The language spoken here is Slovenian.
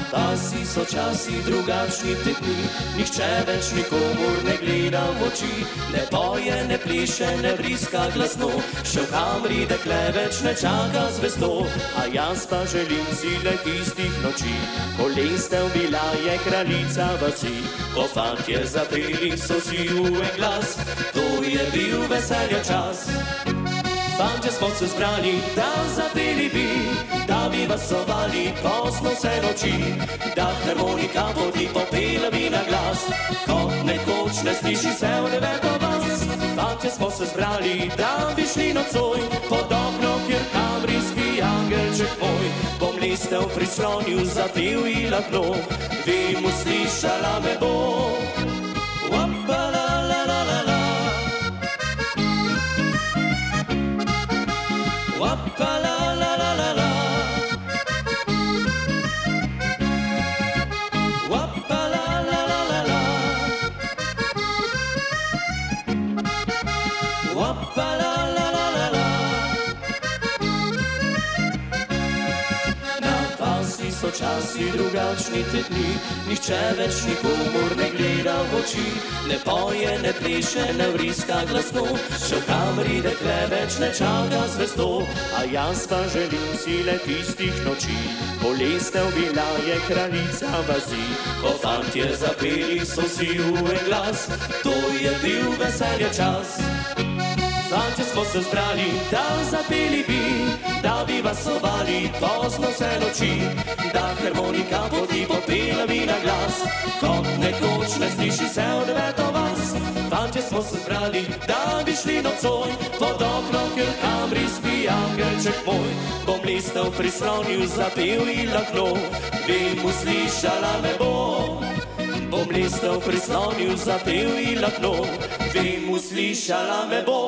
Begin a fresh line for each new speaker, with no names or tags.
Pa si so časi drugačni te dni, nihče več nikomur ne gleda v oči, ne poje, ne pliše, ne vriska glasno, še v kamri dekle več ne čaka zvezdo. A jaz pa želim si le tistih noči, ko lestev bila je kraljica vasi, ko fantje zapeli so si v en glas, to je bil veselja čas. Fantje smo se zbrali, da zapeli bi, da bi vasovali pozno vse noči, da harmonika poti popela bi na glas, kot nekoč ne sliši se v deveto vas. Fantje smo se zbrali, da bi šli nocoj pod okno, kjer kamri spi angelček moj. Bom lestev prislonil, zapel ji lahno, vi mu slišala me bo. Wappa la la la la la, wappa la la la la la, wappa la la la la la. Na pasi so časi drugačni te dni, nihče več nikomur ne gleda v oči, ne poje, ne pleše, ne vriska glasno, še v kamri dekle več ne čaka zvezdo. A jaz pa želim si le tistih noči, ko lestev bila je kraljica vasi, ko fantje zapeli so si v en glas, to je bil veselja čas. Fantje smo se zbrali, da zapeli bi, da bi vasovali pozno vse noči, da harmonika poti popela bi na glas, kot nekoč ne sliši se v deveto vas. Fantje smo se zbrali, da bi šli nocoj pod okno, kjer kamri spi angelček moj. Bom lestev prislonil, zapel ji lahno, vi mu slišala me bo. Bom lestev prislonil, zapel ji lahno, vi mu slišala me bo.